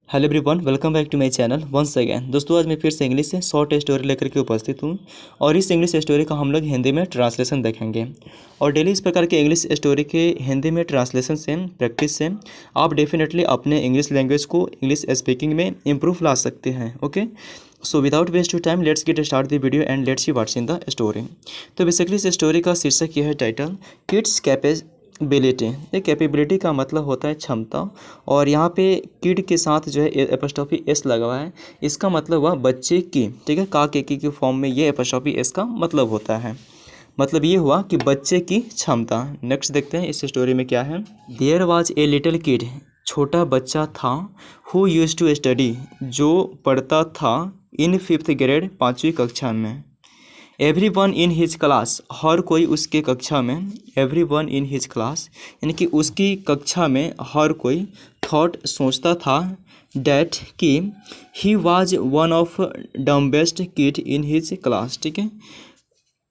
Hello everyone, welcome back to my channel once again. दोस्तों, आज मैं फिर से इंग्लिश से शॉर्ट स्टोरी लेकर के उपस्थित हूँ और इस इंग्लिश स्टोरी का हम लोग हिंदी में ट्रांसलेशन देखेंगे। और डेली इस प्रकार के इंग्लिश स्टोरी के हिंदी में ट्रांसलेशन से, प्रैक्टिस से आप डेफिनेटली अपने इंग्लिश लैंग्वेज को इंग्लिश स्पीकिंग में इम्प्रूव ला सकते हैं। Okay, so without waste to time let's get start the video and let's see what's in the story. तो बेसिकली इस स्टोरी का शीर्षक यह है, टाइटल किड्स कैपेबिलिटी। ये कैपेबिलिटी का मतलब होता है क्षमता, और यहाँ पे किड के साथ जो है एपोस्ट्रोफी एस लगा हुआ है। इसका मतलब हुआ बच्चे की, ठीक है, का के फॉर्म में ये एपोस्ट्रोफी एस का मतलब होता है। मतलब ये हुआ कि बच्चे की क्षमता। नेक्स्ट देखते हैं इस स्टोरी में क्या है। There was a little kid, छोटा बच्चा था, हु यूज टू स्टडी, जो पढ़ता था, इन 5th ग्रेड, 5वीं कक्षा में। Every one in his class, हर कोई उसके कक्षा में। Every one in his class यानी कि उसकी कक्षा में हर कोई थॉट सोचता था, डैट कि he was one of dumbest kid in his class. ठीक है,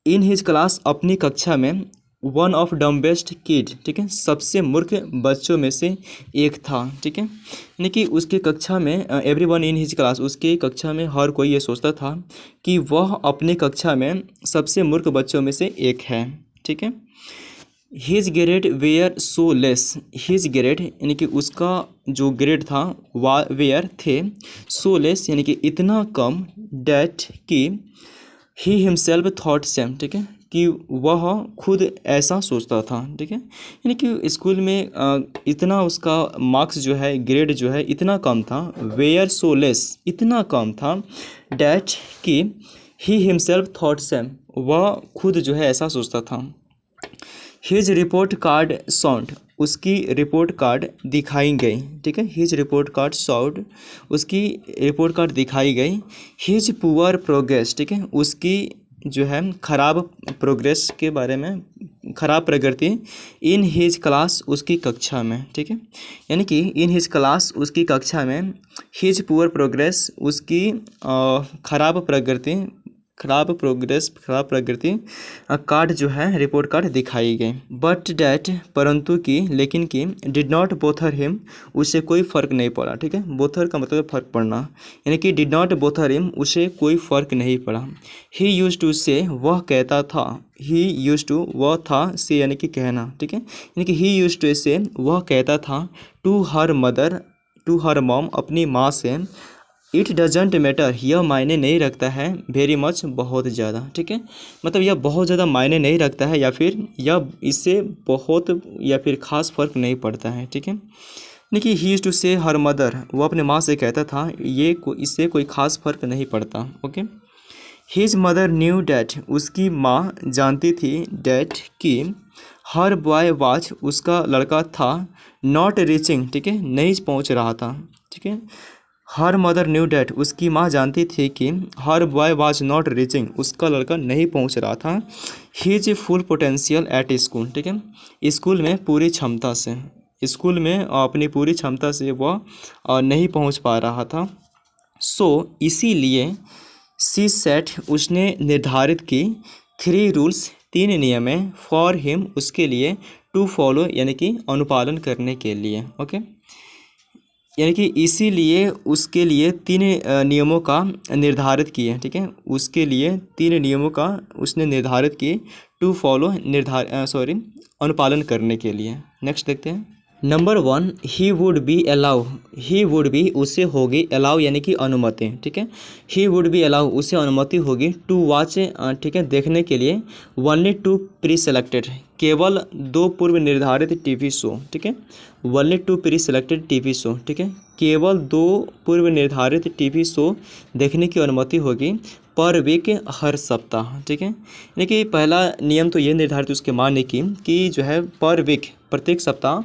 इन हिज क्लास अपनी कक्षा में, वन ऑफ डम्बेस्ट किड, ठीक है, सबसे मूर्ख बच्चों में से एक था। ठीक है, यानी कि उसके कक्षा में, every one in his class, उसके कक्षा में हर कोई ये सोचता था कि वह अपनी कक्षा में सबसे मूर्ख बच्चों में से एक है। ठीक है, his grade where so less, his grade यानी कि उसका जो ग्रेड था, वेयर थे, सो लेस यानी कि इतना कम, डैट कि ही हिमसेल्फ थॉट सेम, ठीक है, कि वह खुद ऐसा सोचता था। ठीक है, यानी कि स्कूल में इतना उसका मार्क्स जो है, ग्रेड जो है इतना कम था, वेयर सो लेस इतना कम था, डैट कि ही हिमसेल्फ थॉट सेम, वह खुद जो है ऐसा सोचता था। हिज रिपोर्ट कार्ड साउंड, उसकी रिपोर्ट कार्ड दिखाई गई। ठीक है, हिज रिपोर्ट कार्ड साउंड, उसकी रिपोर्ट कार्ड दिखाई गई। हिज पुअर प्रोग्रेस, ठीक है, उसकी जो है खराब प्रोग्रेस के बारे में, खराब प्रगति, इन हिज क्लास, उसकी कक्षा में। ठीक है, यानी कि इन हिज क्लास, उसकी कक्षा में, हिज पुअर प्रोग्रेस, उसकी खराब प्रगति, खराब प्रगति कार्ड जो है, रिपोर्ट कार्ड दिखाई गई। बट डैट, परंतु कि, लेकिन कि, डिड नॉट बोथर हिम, उसे कोई फ़र्क नहीं पड़ा। ठीक है, बोथर का मतलब फ़र्क पड़ना, यानी कि डिड नॉट बोथर हिम, उसे कोई फ़र्क नहीं पड़ा। ही यूज टू से, वह कहता था, ही यूज टू, वह था, से यानी कि कहना। ठीक है, यानी कि ही यूज टू से, वह कहता था, to her mother, to her mom, अपनी माँ से, इट डजेंट मैटर, यह मायने नहीं रखता है, वेरी मच, बहुत ज़्यादा। ठीक है, मतलब यह बहुत ज़्यादा मायने नहीं रखता है, या फिर यह इससे बहुत या फिर ख़ास फ़र्क नहीं पड़ता है। ठीक है, देखिए, ही यूज्ड टू से हर मदर, वो अपने माँ से कहता था, इससे कोई ख़ास फ़र्क नहीं पड़ता। Okay, his mother new that, उसकी माँ जानती थी, डैट कि हर बॉय वाच, उसका लड़का था, नॉट रीचिंग, ठीक है, नहीं पहुँच रहा था। ठीक है, हर मदर न्यू डैट, उसकी माँ जानती थी कि हर बॉय वाज नॉट रीचिंग, उसका लड़का नहीं पहुँच रहा था, his full potential at school. ठीक है, स्कूल में पूरी क्षमता से, स्कूल में अपनी पूरी क्षमता से वह नहीं पहुँच पा रहा था। सो इसीलिए, सी सेट, उसने निर्धारित की, 3 रूल्स, 3 नियमें, फॉर हिम, उसके लिए, टू फॉलो यानी कि अनुपालन करने के लिए। ओके, यानी कि इसीलिए उसके लिए 3 नियमों का निर्धारित किए। ठीक है, उसके लिए 3 नियमों का उसने निर्धारित किए, टू फॉलो, अनुपालन करने के लिए। नेक्स्ट देखते हैं। Number 1, he would be allow, he would be, उसे होगी, अलाउ यानी कि अनुमति। ठीक है, ही वुड बी अलाउ, उसे अनुमति होगी, टू वॉच, ठीक है, देखने के लिए, ओनली 2 प्री सेलेक्टेड, केवल 2 पूर्व निर्धारित टीवी शो। ठीक है, only 2 pre selected TV show. ठीक है, केवल 2 पूर्व निर्धारित टीवी शो देखने की अनुमति होगी, पर वीक, हर सप्ताह। ठीक है, यानी कि पहला नियम तो ये निर्धारित उसके माँ ने की कि जो है पर वीक, प्रत्येक सप्ताह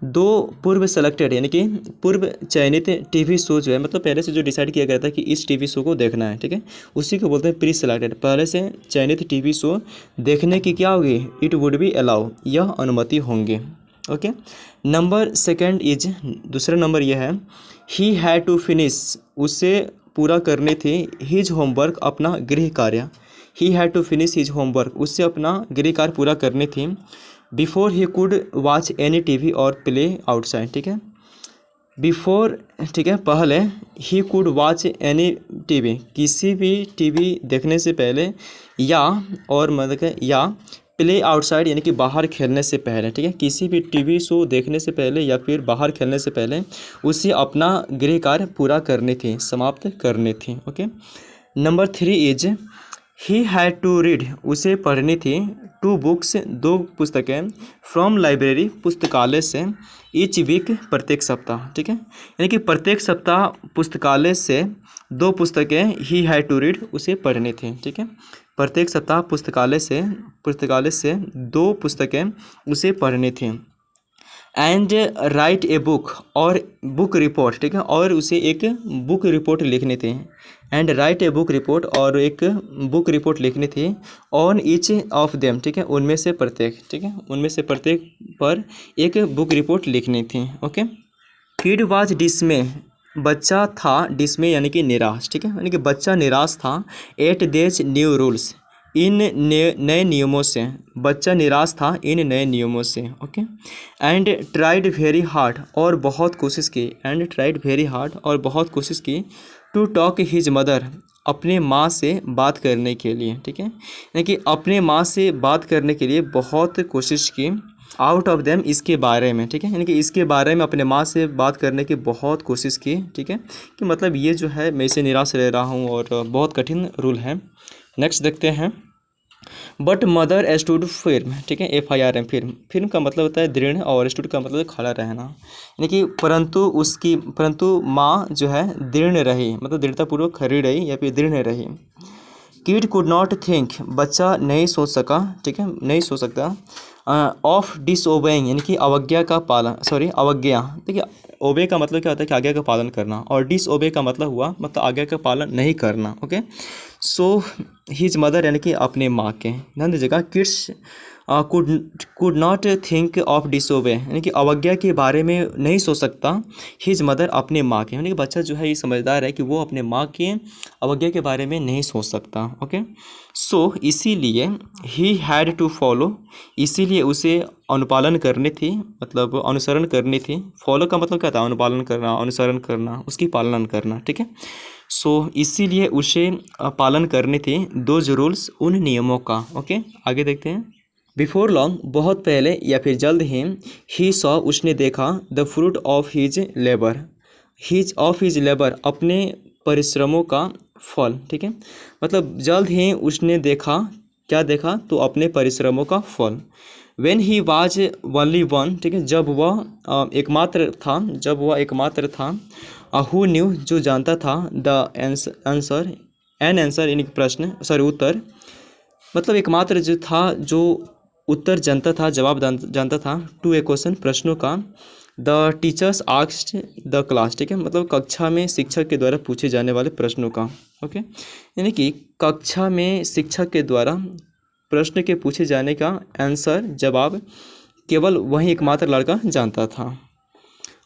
2 पूर्व सेलेक्टेड यानी कि पूर्व चयनित टीवी शो जो है, मतलब पहले से जो डिसाइड किया गया था कि इस टीवी शो को देखना है। ठीक है, उसी को बोलते हैं प्री सेलेक्टेड, पहले से चयनित टीवी शो देखने की क्या होगी, इट वुड बी अलाउ, यह अनुमति होंगे। ओके, नंबर 2 इज, दूसरा नंबर यह है, ही हैड टू फिनिश, उसे पूरा करनी थी, हिज होमवर्क, अपना गृह कार्य। He had to finish his homework, उससे अपना गृह कार्य पूरा करनी थी, before he could watch any TV और प्ले आउटसाइड। ठीक है, बिफोर, ठीक है, पहले he could watch any TV, किसी भी टीवी देखने से पहले, या और मतलब है या प्ले आउटसाइड यानी कि बाहर खेलने से पहले, ठीक है, किसी भी टीवी शो देखने से पहले या फिर बाहर खेलने से पहले उसे अपना गृह कार्य पूरा करनी थी, समाप्त करनी थी। Okay. Number 3 is he had to read, उसे पढ़नी थी 2 बुक्स, 2 पुस्तकें, फ्रॉम लाइब्रेरी, पुस्तकालय से, ईच वीक, प्रत्येक सप्ताह, ठीक है, यानी कि प्रत्येक सप्ताह पुस्तकालय से 2 पुस्तकें ही हैड टू रीड, उसे पढ़नी थी, ठीक है, प्रत्येक सप्ताह पुस्तकालय से 2 पुस्तकें उसे पढ़नी थी। एंड राइट ए बुक, और बुक रिपोर्ट, ठीक है, और उसे एक बुक रिपोर्ट लिखनी थी। And right a book report, और एक बुक रिपोर्ट लिखनी थी। ऑन ईच ऑफ देम, ठीक है, उनमें से प्रत्येक, ठीक है, उनमें से प्रत्येक पर एक बुक रिपोर्ट लिखनी थी। ओके। किड वाज डिसमे, बच्चा था, डिसमे यानी कि निराश, ठीक है, यानी कि बच्चा निराश था। एट देज न्यू रूल्स, इन नए नियमों से, बच्चा निराश था इन नए नियमों से। Okay. And tried very hard, और बहुत कोशिश की। एंड ट्राइड वेरी हार्ड, और बहुत कोशिश की। टू टॉक हिज मदर, अपने माँ से बात करने के लिए, ठीक है, यानी कि अपने माँ से बात करने के लिए बहुत कोशिश की। आउट ऑफ देम, इसके बारे में, ठीक है, यानी कि इसके बारे में अपने माँ से बात करने की बहुत कोशिश की, ठीक है, कि मतलब ये जो है मैं इसे निराश रह रहा हूँ और बहुत कठिन रूल है। नेक्स्ट देखते हैं। बट मदर स्टूड फिर्म, ठीक है, FIRM, फिर्म का मतलब होता है दृढ़, और स्टूड का मतलब खड़ा रहना, यानी कि परंतु माँ जो है दृढ़ रही, मतलब दृढ़तापूर्वक खड़ी रही या फिर दृढ़ रही। किड कुड नॉट थिंक, बच्चा नहीं सोच सका, ठीक है, नहीं सोच सकता। ऑफ डिसओबेइंग, यानी कि अवज्ञा का पालन, अवज्ञा, देखिए ओबे का मतलब क्या होता है कि आज्ञा का पालन करना, और डिसओबे का मतलब हुआ मतलब आज्ञा का पालन नहीं करना। ओके। सो हिज मदर, यानी कि अपने माँ के, ध्यान दीजिएगा, kids could not think of disobey, यानी कि अवज्ञा के बारे में नहीं सोच सकता। हिज मदर, अपने माँ के, यानी कि बच्चा जो है ये समझदार है कि वो अपने माँ के अवज्ञा के बारे में नहीं सोच सकता। ओके। सो इसीलिए ही हैड टू फॉलो, इसीलिए उसे अनुपालन करनी थी, मतलब अनुसरण करनी थी। फॉलो का मतलब क्या था? अनुपालन करना, अनुसरण करना, उसकी पालना करना, ठीक है। सो इसीलिए उसे पालन करनी थी दोज रूल्स, उन नियमों का। ओके, आगे देखते हैं। बिफोर लॉन्ग, बहुत पहले या फिर जल्द ही सॉ, उसने देखा, the fruit of his labour, his labour, अपने परिश्रमों का फल, ठीक है, मतलब जल्द ही उसने देखा, क्या देखा? तो अपने परिश्रमों का फल। When he was only one, ठीक है, जब वह एकमात्र था, हु न्यू, जो जानता था, द आंसर, एन आंसर, यानी प्रश्न, उत्तर, मतलब एकमात्र जो था, जो उत्तर जानता था, जवाब जानता था, टू ए क्वेश्चन, प्रश्नों का। The teachers asked the class, ठीक है, मतलब कक्षा में शिक्षक के द्वारा पूछे जाने वाले प्रश्नों का। ओके, यानी कि कक्षा में शिक्षक के द्वारा प्रश्न के पूछे जाने का आंसर, जवाब, केवल वही एकमात्र लड़का जानता था।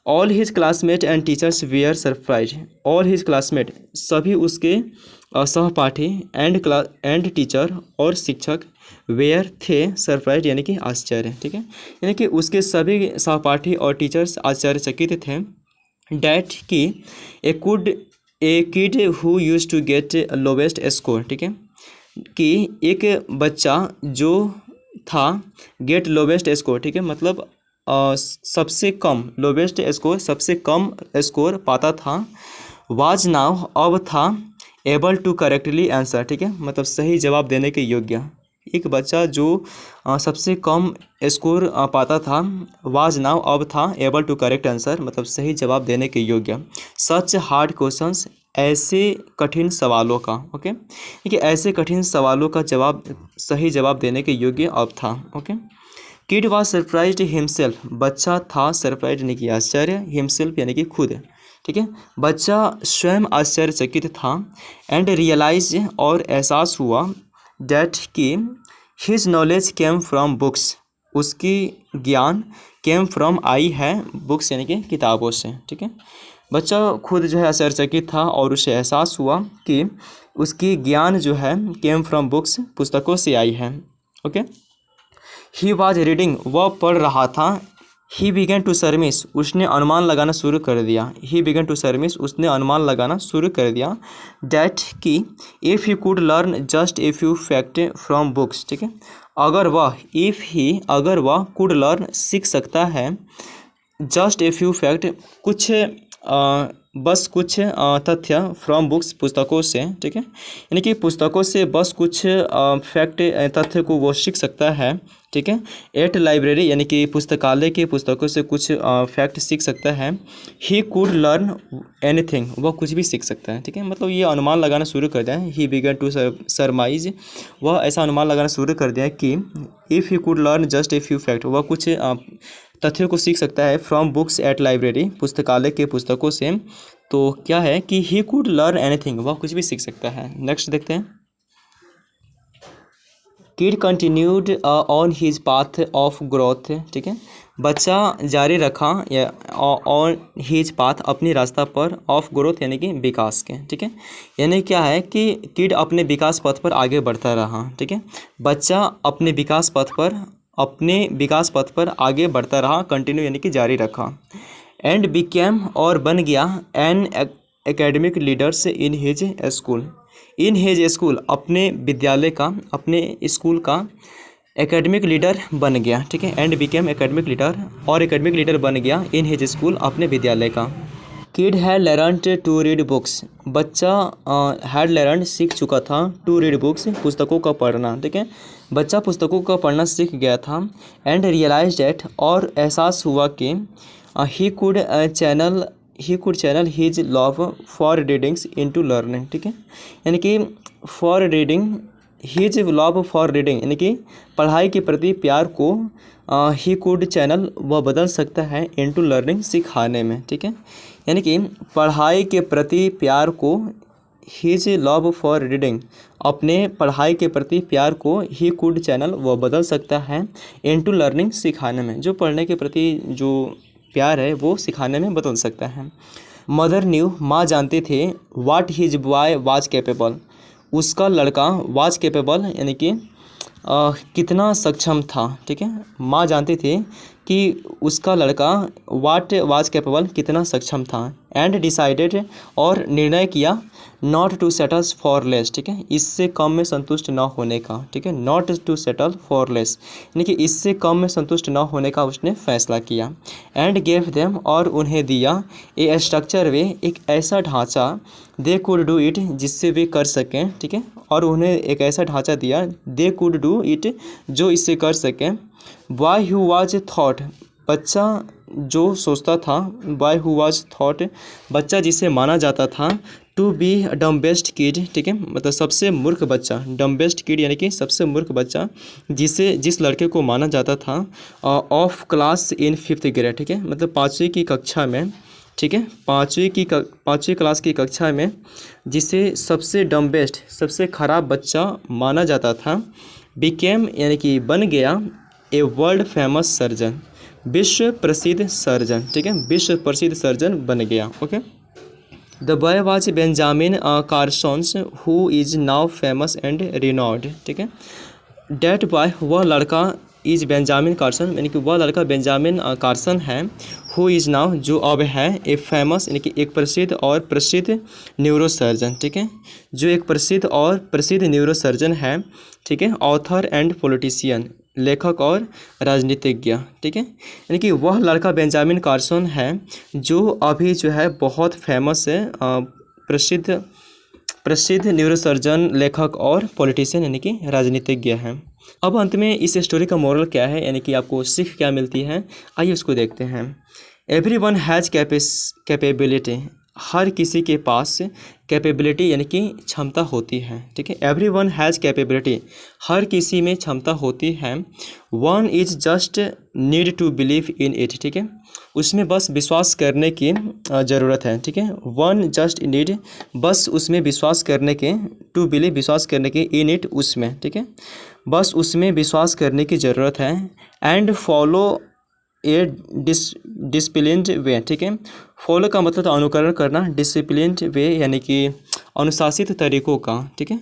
All his classmate and teachers where surprise, all his classmate, सभी उसके सहपाठी, एंड टीचर, और शिक्षक, वेयर, थे, सरप्राइज, यानी कि आश्चर्य, ठीक है, यानी कि उसके सभी सहपाठी और टीचर्स आश्चर्यचकित थे। डैट की ए kid who use to get lowest score, ठीक है, कि एक बच्चा जो था, गेट लोवेस्ट स्कोर, ठीक है, मतलब सबसे कम, लोवेस्ट स्कोर, सबसे कम स्कोर पाता था। वाज नाउ, अब था, एबल टू करेक्टली आंसर, ठीक है, मतलब सही जवाब देने के योग्य। एक बच्चा जो सबसे कम स्कोर पाता था, वाज नाउ, अब था, एबल टू करेक्ट आंसर, मतलब सही जवाब देने के योग्य। सच हार्ड क्वेश्चंस, ऐसे कठिन सवालों का। ओके, ठीक है, ऐसे कठिन सवालों का जवाब, सही जवाब देने के योग्य अब था। Okay. Kid was surprised himself, बच्चा था सरप्राइज यानी कि आश्चर्य, हिमसेल्फ यानी कि खुद, ठीक है, बच्चा स्वयं आश्चर्यचकित था। एंड रियलाइज, और एहसास हुआ, डैट कि his knowledge came from books, उसकी ज्ञान, केम फ्रॉम, आई है, बुक्स यानी कि किताबों से, ठीक है, बच्चा खुद जो है आश्चर्यचकित था और उसे एहसास हुआ कि उसकी ज्ञान जो है केम फ्रॉम बुक्स, पुस्तकों से आई है। ओके। ही वाज रीडिंग, वह पढ़ रहा था, ही बिगन टू सरमिस, उसने अनुमान लगाना शुरू कर दिया। ही बिगन टू सरमिस, उसने अनुमान लगाना शुरू कर दिया। डैट कि if he could learn just a few fact from books, ठीक है, अगर वह कुड लर्न सीख सकता है, जस्ट ए फ्यू फैक्ट कुछ बस कुछ तथ्य फ्रॉम बुक्स पुस्तकों से, ठीक है, यानी कि पुस्तकों से बस कुछ फैक्ट तथ्य को वो सीख सकता है, ठीक है। एट लाइब्रेरी, यानी कि पुस्तकालय की पुस्तकों से कुछ फैक्ट सीख सकता है। ही कुड लर्न एनीथिंग, वह कुछ भी सीख सकता है, ठीक है। मतलब ये अनुमान लगाना शुरू कर दिया है। ही बिगन टू सरमाइज, वह ऐसा अनुमान लगाना शुरू कर दिया कि if he could learn just a few fact, वह कुछ तथ्यों को सीख सकता है फ्रॉम बुक्स एट लाइब्रेरी, पुस्तकालय के पुस्तकों से। तो क्या है कि ही कुड लर्न एनीथिंग, वह कुछ भी सीख सकता है। नेक्स्ट देखते हैं। Kid continued on his path of growth, ठीक है, बच्चा जारी रखा या ऑन हिज पाथ, अपनी रास्ता पर, ऑफ ग्रोथ यानी कि विकास के, ठीक है। यानी क्या है कि किड अपने विकास पथ पर आगे बढ़ता रहा, ठीक है। बच्चा अपने विकास पथ पर आगे बढ़ता रहा, कंटिन्यू यानी कि जारी रखा। एंड बिकेम, और बन गया, an academic leaders in his school, in his school, अपने विद्यालय का, अपने स्कूल का एकेडमिक लीडर बन गया, ठीक है। एंड बिकेम एकेडमिक लीडर, और एकेडमिक लीडर बन गया इन हिज स्कूल, अपने विद्यालय का। Kid had learned to read books, बच्चा हैड लर्न सीख चुका था, टू रीड बुक्स, पुस्तकों का पढ़ना, ठीक है। बच्चा पुस्तकों का पढ़ना सीख गया था। एंड रियलाइज डैट, और एहसास हुआ कि he could channel his love for readings into learning, ठीक है। यानी कि for reading, his love for reading यानी कि पढ़ाई के प्रति प्यार को ही कुड चैनल, वह बदल सकता है इनटू लर्निंग, सिखाने में, ठीक है। यानी कि पढ़ाई के प्रति प्यार को, हिज लव फॉर रीडिंग, अपने पढ़ाई के प्रति प्यार को ही कुड चैनल, वह बदल सकता है इनटू लर्निंग, सिखाने में। जो पढ़ने के प्रति जो प्यार है वो सिखाने में बदल सकता है। मदर न्यू, माँ जानते थे, what his boy was capable, उसका लड़का वाज कैपेबल यानी कि कितना सक्षम था, ठीक है। माँ जानते थे कि उसका लड़का व्हाट वाज कैपेबल, कितना सक्षम था। एंड डिसाइडेड, और निर्णय किया, not to settle for less, ठीक है, इससे कम में संतुष्ट न होने का, ठीक है। Not to settle for less यानी कि इससे कम में संतुष्ट न होने का उसने फैसला किया। एंड गेव देम, और उन्हें दिया, ए स्ट्रक्चर वे, एक ऐसा ढांचा, दे कुड डू इट, जिससे वे कर सकें, ठीक है। और उन्हें एक ऐसा ढांचा दिया, दे कुड डू इट, जो इससे कर सकें। बॉय हु वाज थॉट, बच्चा जो सोचता था, बॉय हु वाज थॉट, बच्चा जिसे माना जाता था, टू बी डम्बेस्ट किड, ठीक है, मतलब सबसे मूर्ख बच्चा, डम्बेस्ट किड यानी कि सबसे मूर्ख बच्चा, जिस लड़के को माना जाता था, of class in 5th grade, ठीक है, मतलब 5वीं की कक्षा में, ठीक है, 5वीं क्लास की कक्षा में जिसे सबसे डम्बेस्ट, सबसे खराब बच्चा माना जाता था। बिकेम यानी कि बन गया, ए वर्ल्ड फेमस सर्जन, विश्व प्रसिद्ध सर्जन, ठीक है, विश्व प्रसिद्ध सर्जन बन गया। Okay. The boy was Benjamin Carsons, who is now famous and renowned, ठीक है। डैट बॉय, वह लड़का, इज़ बेंजामिन कार्सन यानी कि वह लड़का बेंजामिन कार्सन है, हु इज़ नाउ, जो अब है, ए फेमस यानी कि एक प्रसिद्ध और प्रसिद्ध न्यूरोसर्जन, ठीक है, जो एक प्रसिद्ध और प्रसिद्ध न्यूरोसर्जन है, ठीक है। ऑथर एंड पॉलिटिशियन, लेखक और राजनीतिज्ञ, ठीक है। यानी कि वह लड़का बेंजामिन कार्सन है जो अभी जो है बहुत फेमस है, प्रसिद्ध न्यूरोसर्जन, लेखक और पॉलिटिशियन यानी कि राजनीतिज्ञ हैं। अब अंत में इस स्टोरी का मोरल क्या है, यानी कि आपको सीख क्या मिलती है, आइए उसको देखते हैं। एवरीवन हैज़ कैपेबिलिटी, हर किसी के पास कैपेबिलिटी यानी कि क्षमता होती है, ठीक है। एवरीवन हैज़ कैपेबिलिटी, हर किसी में क्षमता होती है। One is just need to believe in it, ठीक है, उसमें बस विश्वास करने की ज़रूरत है, ठीक है। वन जस्ट नीड, बस उसमें विश्वास करने के, टू बिलीव विश्वास करने के, इन इट उसमें, ठीक है, बस उसमें विश्वास करने की ज़रूरत है। एंड फॉलो ए डिसिप्लिन्ड वे, ठीक है, फॉलो का मतलब अनुकरण करना, डिसिप्लिन्ड वे यानी कि अनुशासित तरीक़ों का, ठीक है,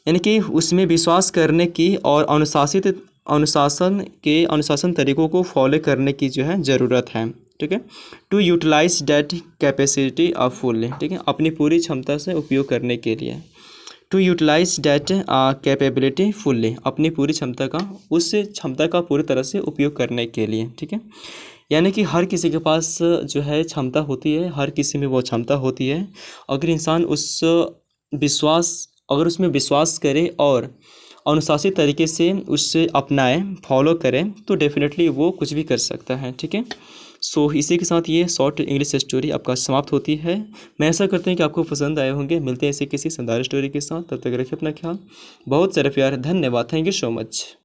यानी कि उसमें विश्वास करने की और अनुशासित अनुशासन तरीक़ों को फॉलो करने की जो है ज़रूरत है। ठीक है, to utilise that capacity off fully, ठीक है, अपनी पूरी क्षमता से उपयोग करने के लिए। To utilise that capability fully, अपनी पूरी क्षमता का उस क्षमता का पूरी तरह से उपयोग करने के लिए। ठीक है, यानी कि हर किसी के पास जो है क्षमता होती है, हर किसी में वो क्षमता होती है। अगर इंसान अगर उसमें विश्वास करे और अनुशासित तरीके से उससे अपनाए, फॉलो करें, तो डेफिनेटली वो कुछ भी कर सकता है। ठीक है, सो इसी के साथ ये शॉर्ट इंग्लिश स्टोरी आपका समाप्त होती है। मैं ऐसा करते हैं कि आपको पसंद आए होंगे। मिलते हैं ऐसे किसी शानदार स्टोरी के साथ, तब तक रखिए अपना ख्याल। बहुत सारा प्यार, धन्यवाद, थैंक यू सो मच।